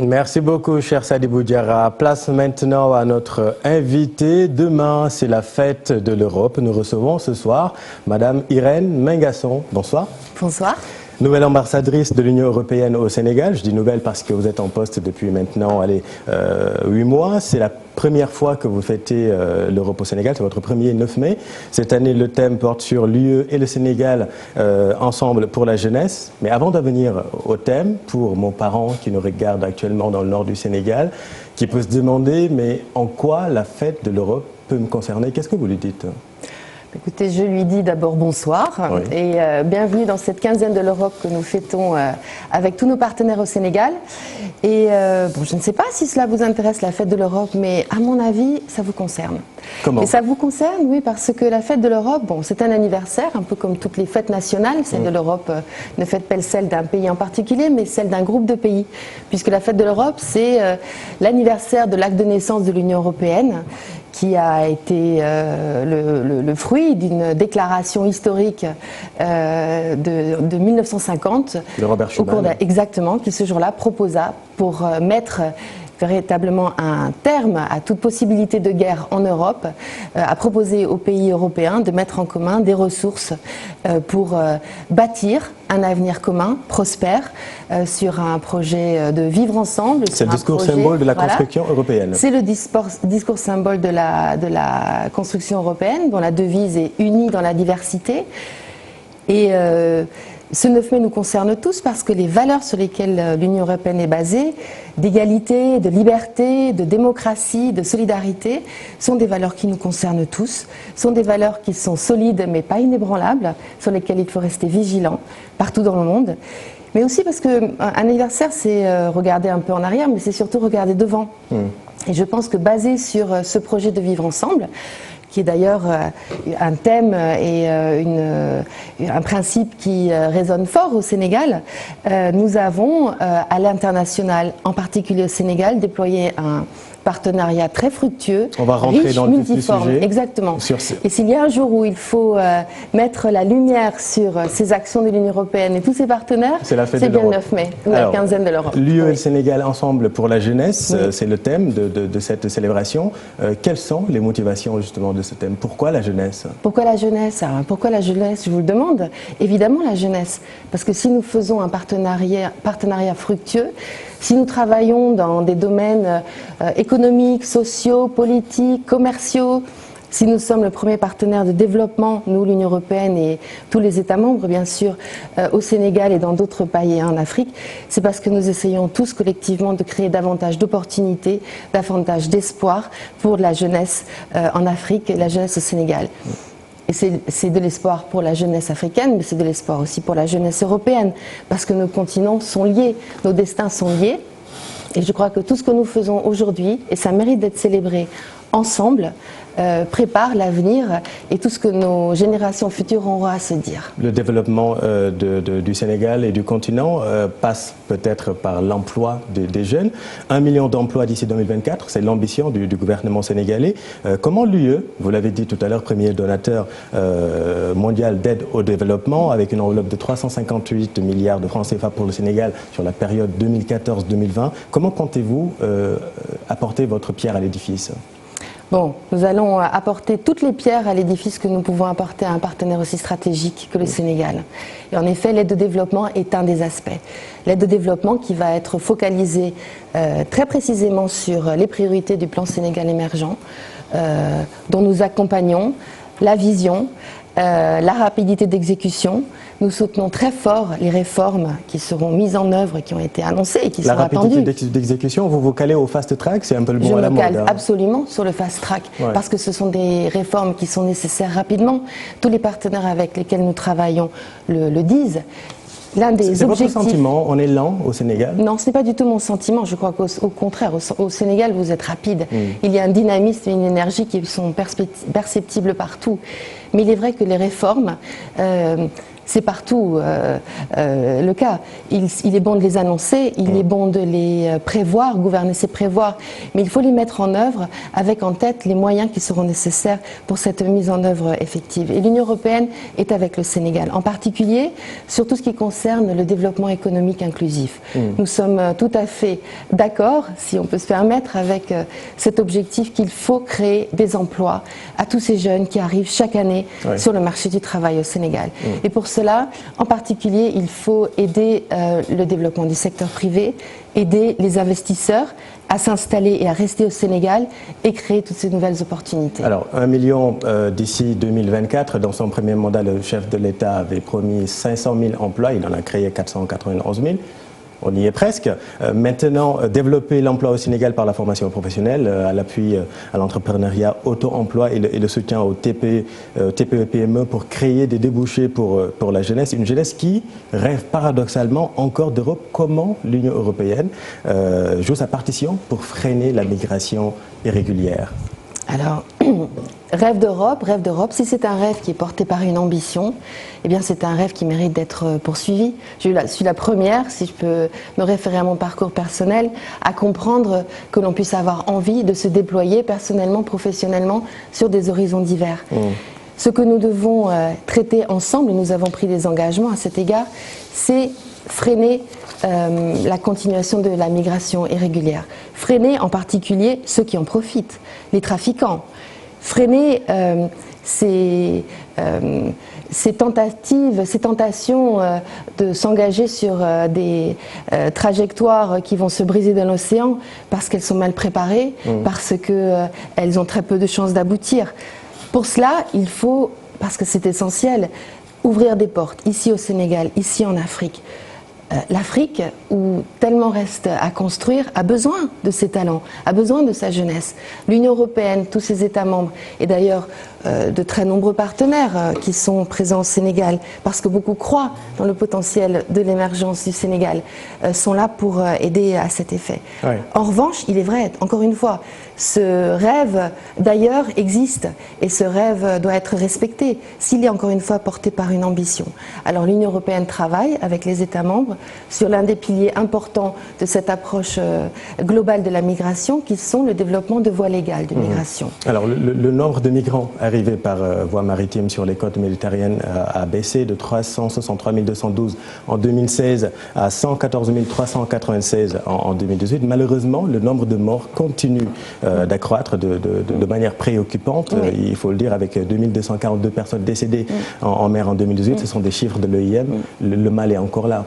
Merci beaucoup, cher Sadibou Diarra. Place maintenant à notre invité. Demain, c'est la fête de l'Europe. Nous recevons ce soir Madame Irène Mengasson. Bonsoir. Bonsoir. Nouvelle ambassadrice de l'Union européenne au Sénégal. Je dis nouvelle parce que vous êtes en poste depuis maintenant 8 mois. C'est la première fois que vous fêtez l'Europe au Sénégal. C'est votre premier 9 mai. Cette année, le thème porte sur l'UE et le Sénégal ensemble pour la jeunesse. Mais avant d'en venir au thème, pour mon parent qui nous regarde actuellement dans le nord du Sénégal, qui peut se demander, mais en quoi la fête de l'Europe peut me concerner? Qu'est-ce que vous lui dites? Écoutez, je lui dis d'abord bonsoir et bienvenue dans cette quinzaine de l'Europe que nous fêtons avec tous nos partenaires au Sénégal. Et bon, je ne sais pas si cela vous intéresse, la fête de l'Europe, mais à mon avis, ça vous concerne. Comment? Et ça vous concerne, oui, parce que la fête de l'Europe, bon, c'est un anniversaire, un peu comme toutes les fêtes nationales. Celle de l'Europe ne fête pas celle d'un pays en particulier, mais celle d'un groupe de pays. Puisque la fête de l'Europe, c'est l'anniversaire de l'acte de naissance de l'Union européenne, qui a été le fruit d'une déclaration historique de 1950. De Robert Schuman. Exactement, qui ce jour-là proposa pour mettre véritablement un terme à toute possibilité de guerre en Europe, a proposé aux pays européens de mettre en commun des ressources pour bâtir un avenir commun, prospère, sur un projet de vivre ensemble. C'est le discours symbole de la construction européenne. C'est le discours symbole de la construction européenne, dont la devise est « unie dans la diversité ». Et ce 9 mai nous concerne tous parce que les valeurs sur lesquelles l'Union européenne est basée, d'égalité, de liberté, de démocratie, de solidarité, sont des valeurs qui nous concernent tous, sont des valeurs qui sont solides mais pas inébranlables, sur lesquelles il faut rester vigilant partout dans le monde. Mais aussi parce qu'un anniversaire, c'est regarder un peu en arrière, mais c'est surtout regarder devant. Et je pense que basé sur ce projet de vivre ensemble, qui est d'ailleurs un thème et un principe qui résonne fort au Sénégal, nous avons à l'international, en particulier au Sénégal, déployé un partenariat très fructueux, on va rentrer riche, dans le multiforme, sujet. exactement. Et s'il y a un jour où il faut mettre la lumière sur ces actions de l'Union européenne et tous ses partenaires, c'est bien le 9 mai, la quinzaine de l'Europe. L'UE et le Sénégal ensemble pour la jeunesse, c'est le thème de cette célébration. Quelles sont les motivations justement de ce thème? Pourquoi la jeunesse? Pourquoi la jeunesse? Pourquoi la jeunesse? Je vous le demande. Évidemment la jeunesse. Parce que si nous faisons un partenariat fructueux, si nous travaillons dans des domaines économiques, sociaux, politiques, commerciaux, si nous sommes le premier partenaire de développement, nous, l'Union européenne et tous les États membres, bien sûr, au Sénégal et dans d'autres pays en Afrique, c'est parce que nous essayons tous collectivement de créer davantage d'opportunités, davantage d'espoir pour la jeunesse en Afrique et la jeunesse au Sénégal. Et c'est de l'espoir pour la jeunesse africaine, mais c'est de l'espoir aussi pour la jeunesse européenne, parce que nos continents sont liés, nos destins sont liés. Et je crois que tout ce que nous faisons aujourd'hui, et ça mérite d'être célébré ensemble, prépare l'avenir et tout ce que nos générations futures auront à se dire. Le développement du Sénégal et du continent passe peut-être par l'emploi des jeunes. 1 million d'emplois d'ici 2024, c'est l'ambition du gouvernement sénégalais. Comment l'UE, vous l'avez dit tout à l'heure, premier donateur mondial d'aide au développement, avec une enveloppe de 358 milliards de francs CFA pour le Sénégal sur la période 2014-2020, comment comptez-vous apporter votre pierre à l'édifice ? Bon, nous allons apporter toutes les pierres à l'édifice que nous pouvons apporter à un partenaire aussi stratégique que le Sénégal. Et en effet, l'aide au développement est un des aspects. L'aide au développement qui va être focalisée très précisément sur les priorités du plan Sénégal émergent, dont nous accompagnons la vision, la rapidité d'exécution. Nous soutenons très fort les réformes qui seront mises en œuvre, qui ont été annoncées et qui sont attendues. La rapidité d'exécution, vous vous calez au fast track, c'est un peu le bon à la mode. Je me cale absolument sur le fast track, parce que ce sont des réformes qui sont nécessaires rapidement. Tous les partenaires avec lesquels nous travaillons le disent. C'est votre sentiment, on est lent au Sénégal? Non, ce n'est pas du tout mon sentiment. Je crois qu'au contraire, au Sénégal, vous êtes rapide. Il y a un dynamisme et une énergie qui sont perceptibles partout. Mais il est vrai que les réformes, c'est partout le cas. Il est bon de les annoncer, il est bon de les prévoir, gouverner c'est prévoir, mais il faut les mettre en œuvre avec en tête les moyens qui seront nécessaires pour cette mise en œuvre effective. Et l'Union européenne est avec le Sénégal, en particulier sur tout ce qui concerne le développement économique inclusif. Nous sommes tout à fait d'accord, si on peut se permettre, avec cet objectif qu'il faut créer des emplois à tous ces jeunes qui arrivent chaque année sur le marché du travail au Sénégal. Et pour cela, en particulier, il faut aider le développement du secteur privé, aider les investisseurs à s'installer et à rester au Sénégal et créer toutes ces nouvelles opportunités. Alors, 1 million d'ici 2024. Dans son premier mandat, le chef de l'État avait promis 500 000 emplois. Il en a créé 491 000. On y est presque. Maintenant, développer l'emploi au Sénégal par la formation professionnelle, à l'appui à l'entrepreneuriat, auto-emploi et le soutien aux TPE-PME pour créer des débouchés pour la jeunesse. Une jeunesse qui rêve paradoxalement encore d'Europe. Comment l'Union européenne joue sa partition pour freiner la migration irrégulière? Alors, rêve d'Europe, si c'est un rêve qui est porté par une ambition, eh bien c'est un rêve qui mérite d'être poursuivi. Je suis la première, si je peux me référer à mon parcours personnel, à comprendre que l'on puisse avoir envie de se déployer personnellement, professionnellement, sur des horizons divers. Ce que nous devons traiter ensemble, et nous avons pris des engagements à cet égard, c'est freiner la continuation de la migration irrégulière. Freiner en particulier ceux qui en profitent, les trafiquants. Freiner ces tentatives, ces tentations de s'engager sur des trajectoires qui vont se briser dans l'océan parce qu'elles sont mal préparées, parce qu'elles ont très peu de chances d'aboutir. Pour cela, il faut, parce que c'est essentiel, ouvrir des portes, ici au Sénégal, ici en Afrique. L'Afrique, où tellement reste à construire, a besoin de ses talents, a besoin de sa jeunesse. L'Union européenne, tous ses États membres, et d'ailleurs de très nombreux partenaires qui sont présents au Sénégal, parce que beaucoup croient dans le potentiel de l'émergence du Sénégal, sont là pour aider à cet effet. En revanche, il est vrai, encore une fois, ce rêve d'ailleurs existe et ce rêve doit être respecté s'il est encore une fois porté par une ambition. Alors l'Union européenne travaille avec les États membres sur l'un des piliers importants de cette approche globale de la migration qui sont le développement de voies légales de migration. Alors le nombre de migrants arrivés par voie maritime sur les côtes méditerranéennes a baissé de 363 212 en 2016 à 114 396 en 2018. Malheureusement, le nombre de morts continue d'accroître de manière préoccupante, il faut le dire, avec 2242 personnes décédées en mer en 2018. Ce sont des chiffres de l'OIM. Le mal est encore là.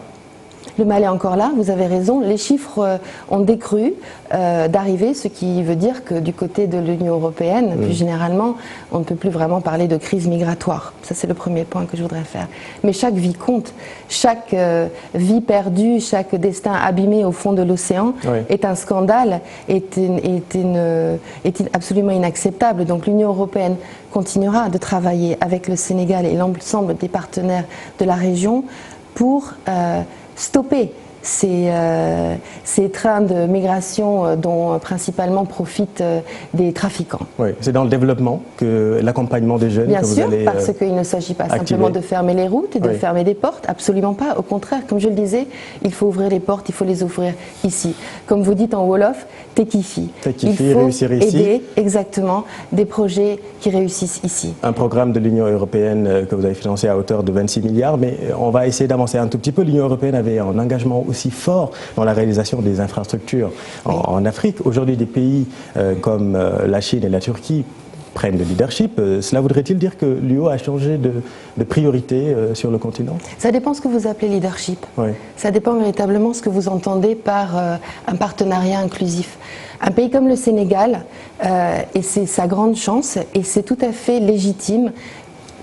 Le mal est encore là, vous avez raison. Les chiffres ont décru d'arrivée, ce qui veut dire que du côté de l'Union européenne, plus généralement, on ne peut plus vraiment parler de crise migratoire. Ça, c'est le premier point que je voudrais faire. Mais chaque vie compte. Chaque vie perdue, chaque destin abîmé au fond de l'océan est un scandale, est absolument inacceptable. Donc l'Union européenne continuera de travailler avec le Sénégal et l'ensemble des partenaires de la région pour stopper ces trains de migration dont principalement profitent des trafiquants. Oui, c'est dans le développement que l'accompagnement des jeunes Bien que sûr, vous allez parce qu'il ne s'agit pas simplement de fermer les routes et de fermer des portes, absolument pas. Au contraire, comme je le disais, il faut ouvrir les portes, il faut les ouvrir ici. Comme vous dites en Wolof, Tekifi. Il faut réussir ici. Aider exactement des projets qui réussissent ici. Un programme de l'Union européenne que vous avez financé à hauteur de 26 milliards, mais on va essayer d'avancer un tout petit peu. L'Union européenne avait un engagement aussi fort dans la réalisation des infrastructures en Afrique. Aujourd'hui, des pays comme la Chine et la Turquie prennent le leadership. Cela voudrait-il dire que l'UE a changé de priorité sur le continent? Ça dépend ce que vous appelez leadership. Ça dépend véritablement ce que vous entendez par un partenariat inclusif. Un pays comme le Sénégal, et c'est sa grande chance, et c'est tout à fait légitime,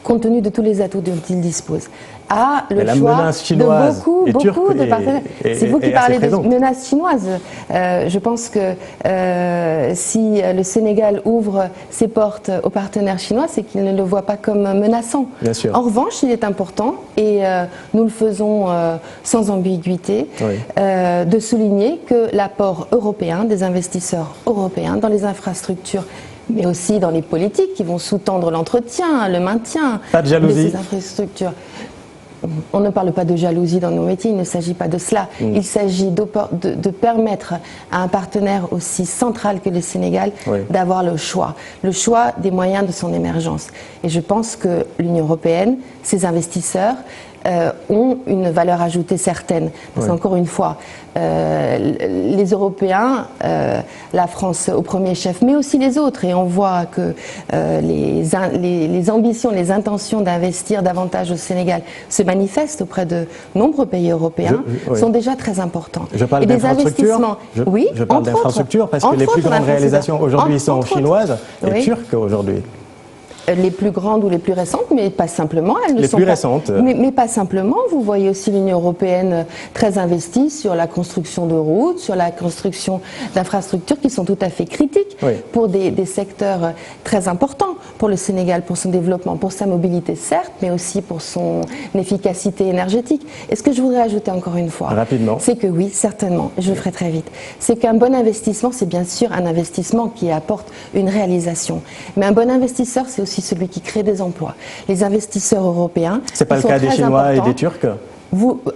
compte tenu de tous les atouts dont il dispose, a le choix de beaucoup de partenaires. C'est vous qui parlez de menaces chinoises. Je pense que si le Sénégal ouvre ses portes aux partenaires chinois, c'est qu'il ne le voit pas comme menaçant. Bien sûr. En revanche, il est important, et nous le faisons sans ambiguïté, de souligner que l'apport européen, des investisseurs européens dans les infrastructures, mais aussi dans les politiques qui vont sous-tendre l'entretien, le maintien de ces infrastructures. on ne parle pas de jalousie dans nos métiers, il ne s'agit pas de cela. Il s'agit de permettre à un partenaire aussi central que le Sénégal d'avoir le choix des moyens de son émergence. Et je pense que l'Union européenne, ses investisseurs, ont une valeur ajoutée certaine. Parce qu'encore une fois, les Européens, la France au premier chef, mais aussi les autres, et on voit que les ambitions, les intentions d'investir davantage au Sénégal se manifestent auprès de nombreux pays européens, sont déjà très importants. Je parle d'infrastructures. Je parle d'infrastructures parce que les plus grandes réalisations aujourd'hui sont chinoises et turques aujourd'hui. Les plus grandes ou les plus récentes, mais pas simplement. Elles ne les sont plus pas, récentes. Mais pas simplement. Vous voyez aussi l'Union européenne très investie sur la construction de routes, sur la construction d'infrastructures qui sont tout à fait critiques pour des secteurs très importants pour le Sénégal, pour son développement, pour sa mobilité certes, mais aussi pour son efficacité énergétique. Et ce que je voudrais ajouter encore une fois, c'est que oui, certainement, je le ferai très vite, c'est qu'un bon investissement, c'est bien sûr un investissement qui apporte une réalisation. Mais un bon investisseur, c'est aussi celui qui crée des emplois. Les investisseurs européens. C'est pas le cas des Chinois et des Turcs?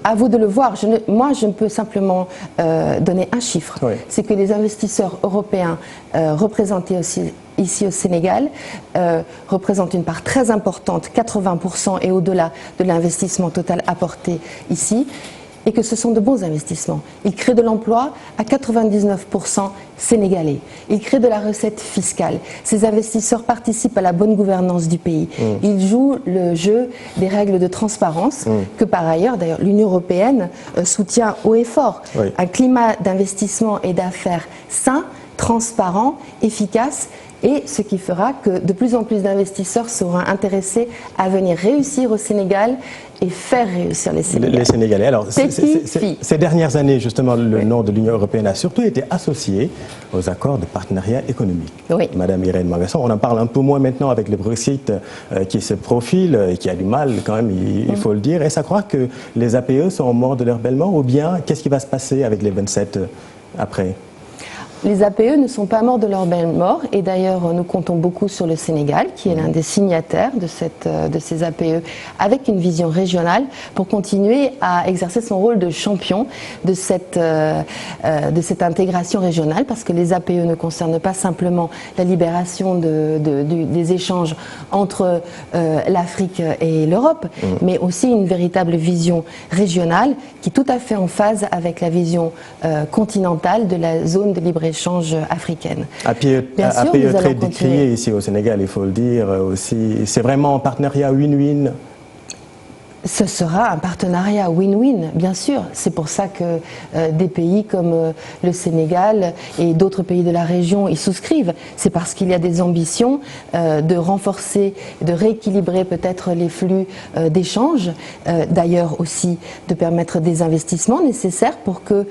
À vous de le voir. Moi, je ne peux simplement donner un chiffre. C'est que les investisseurs européens représentés aussi ici au Sénégal représentent une part très importante, 80% et au-delà de l'investissement total apporté ici. Et que ce sont de bons investissements. Ils créent de l'emploi à 99% sénégalais. Ils créent de la recette fiscale. Ces investisseurs participent à la bonne gouvernance du pays. Ils jouent le jeu des règles de transparence que par ailleurs, d'ailleurs, l'Union européenne soutient haut et fort. Un climat d'investissement et d'affaires sain, transparent, efficace. Et ce qui fera que de plus en plus d'investisseurs seront intéressés à venir réussir au Sénégal et faire réussir les Sénégalais. Les Sénégalais. Alors, ces dernières années, justement, le nom de l'Union européenne a surtout été associé aux accords de partenariat économique. Madame Irène Mangasson, on en parle un peu moins maintenant avec le Brexit qui se profile et qui a du mal quand même, il faut le dire. Est-ce à croire que les APE sont morts de leur bellement ou bien qu'est-ce qui va se passer avec les 27 après ? Les APE ne sont pas morts de leur belle mort et d'ailleurs nous comptons beaucoup sur le Sénégal qui est l'un des signataires de ces APE avec une vision régionale pour continuer à exercer son rôle de champion de cette intégration régionale parce que les APE ne concernent pas simplement la libération des échanges entre l'Afrique et l'Europe mais aussi une véritable vision régionale qui est tout à fait en phase avec la vision continentale de la zone de libre-échange africaine. APE très décrié ici au Sénégal, il faut le dire aussi. C'est vraiment un partenariat win-win. Ce sera un partenariat win-win, bien sûr. C'est pour ça que des pays comme le Sénégal et d'autres pays de la région y souscrivent. C'est parce qu'il y a des ambitions de renforcer, de rééquilibrer peut-être les flux d'échanges, d'ailleurs aussi de permettre des investissements nécessaires pour que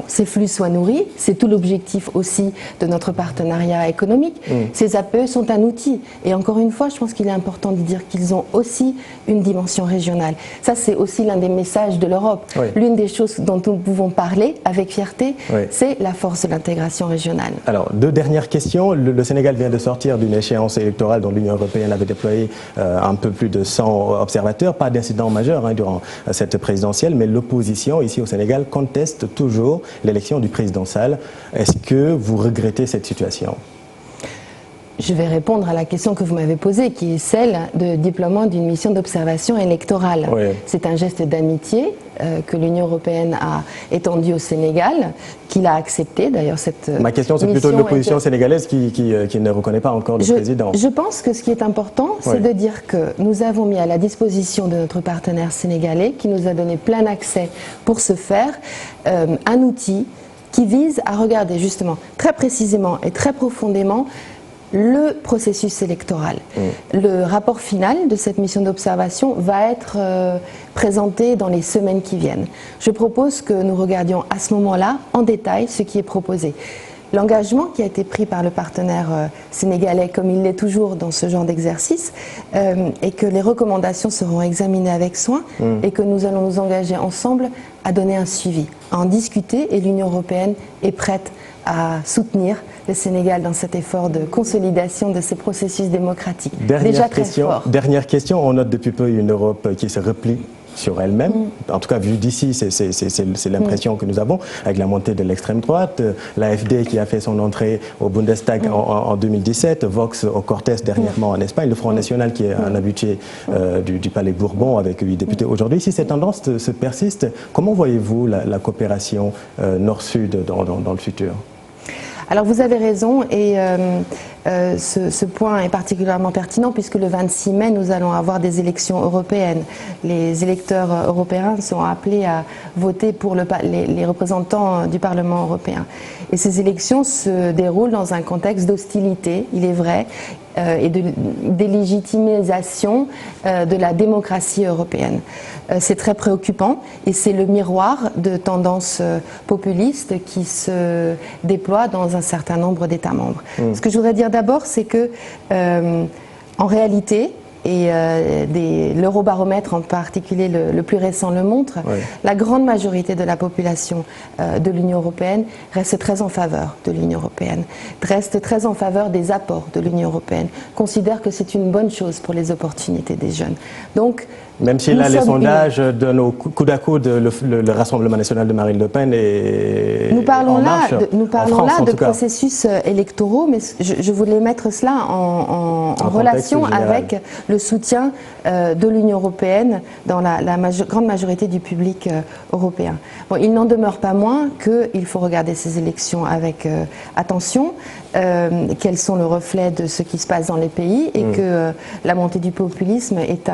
ces flux soient nourris. C'est tout l'objectif aussi de notre partenariat économique. Ces APE sont un outil. Et encore une fois, je pense qu'il est important de dire qu'ils ont aussi une dimension régionale. Ça, c'est aussi l'un des messages de l'Europe. L'une des choses dont nous pouvons parler avec fierté, c'est la force de l'intégration régionale. Alors, deux dernières questions. Le Sénégal vient de sortir d'une échéance électorale dont l'Union européenne avait déployé un peu plus de 100 observateurs. Pas d'incident majeur durant cette présidentielle, mais l'opposition ici au Sénégal conteste toujours l'élection du président Sall. Est-ce que vous regrettez cette situation ? Je vais répondre à la question que vous m'avez posée, qui est celle de déploiement d'une mission d'observation électorale. C'est un geste d'amitié que l'Union européenne a étendu au Sénégal, qu'il a accepté. D'ailleurs, ma question, c'est plutôt l'opposition sénégalaise qui ne reconnaît pas encore le président. Je pense que ce qui est important, c'est de dire que nous avons mis à la disposition de notre partenaire sénégalais, qui nous a donné plein accès pour ce faire, un outil qui vise à regarder justement très précisément et très profondément le processus électoral. Le rapport final de cette mission d'observation va être présenté dans les semaines qui viennent. Je propose que nous regardions à ce moment-là, en détail, ce qui est proposé. L'engagement qui a été pris par le partenaire sénégalais, comme il l'est toujours dans ce genre d'exercice, est que les recommandations seront examinées avec soin et que nous allons nous engager ensemble à donner un suivi, à en discuter, et l'Union européenne est prête à soutenir le Sénégal dans cet effort de consolidation de ces processus démocratiques. Déjà très fort. Dernière question, on note depuis peu une Europe qui se replie sur elle-même. En tout cas, vu d'ici, c'est l'impression que nous avons, avec la montée de l'extrême droite, l'AfD qui a fait son entrée au Bundestag en 2017, Vox au Cortés dernièrement en Espagne, le Front National qui est un habitué du Palais Bourbon avec 8 députés aujourd'hui. Si ces tendances se persistent, comment voyez-vous la coopération nord-sud dans le futur ? Alors vous avez raison et ce point est particulièrement pertinent puisque le 26 mai, nous allons avoir des élections européennes. Les électeurs européens sont appelés à voter pour les représentants du Parlement européen. Et ces élections se déroulent dans un contexte d'hostilité, il est vrai, et de délégitimisation de la démocratie européenne. C'est très préoccupant et c'est le miroir de tendances populistes qui se déploient dans un certain nombre d'États membres. Ce que je voudrais dire d'abord, c'est que en réalité, et l'Eurobaromètre en particulier le plus récent le montre, la grande majorité de la population de l'Union européenne reste très en faveur de l'Union européenne, reste très en faveur des apports de l'Union européenne, considère que c'est une bonne chose pour les opportunités des jeunes. Donc, même si là, les sondages donnent au coude à coude le Rassemblement national de Marine Le Pen et nous parlons en marche, nous parlons en France, là de processus électoraux, mais je voulais mettre cela en relation avec le soutien de l'Union européenne dans la grande majorité du public européen. Bon, il n'en demeure pas moins qu'il faut regarder ces élections avec attention, qu'elles sont le reflet de ce qui se passe dans les pays et que la montée du populisme est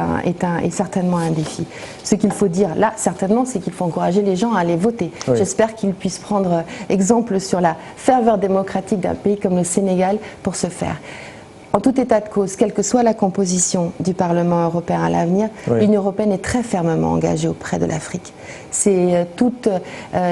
certainement un défi. Ce qu'il faut dire là, certainement, c'est qu'il faut encourager les gens à aller voter. J'espère qu'ils puissent prendre exemple sur la ferveur démocratique d'un pays comme le Sénégal pour ce faire. En tout état de cause, quelle que soit la composition du Parlement européen à l'avenir, l'Union européenne est très fermement engagée auprès de l'Afrique. C'est toute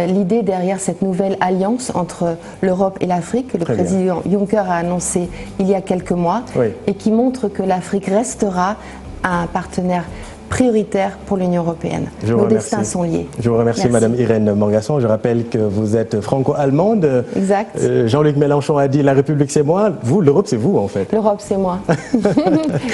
l'idée derrière cette nouvelle alliance entre l'Europe et l'Afrique que le président Juncker a annoncé il y a quelques mois et qui montre que l'Afrique restera un partenaire prioritaire pour l'Union européenne. Nos destins sont liés. Je vous remercie, Madame Irène Mangasson. Je rappelle que vous êtes franco-allemande. Exact. Jean-Luc Mélenchon a dit « La République, c'est moi ». Vous, l'Europe, c'est vous, en fait. L'Europe, c'est moi.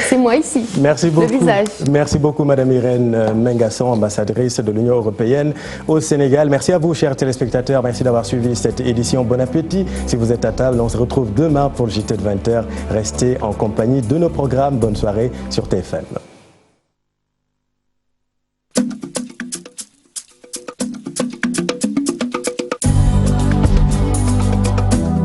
C'est moi ici. Merci beaucoup. Le visage. Merci beaucoup, Madame Irène Mangasson, ambassadrice de l'Union européenne au Sénégal. Merci à vous, chers téléspectateurs. Merci d'avoir suivi cette édition. Bon appétit. Si vous êtes à table, on se retrouve demain pour le JT de 20h. Restez en compagnie de nos programmes. Bonne soirée sur TFM.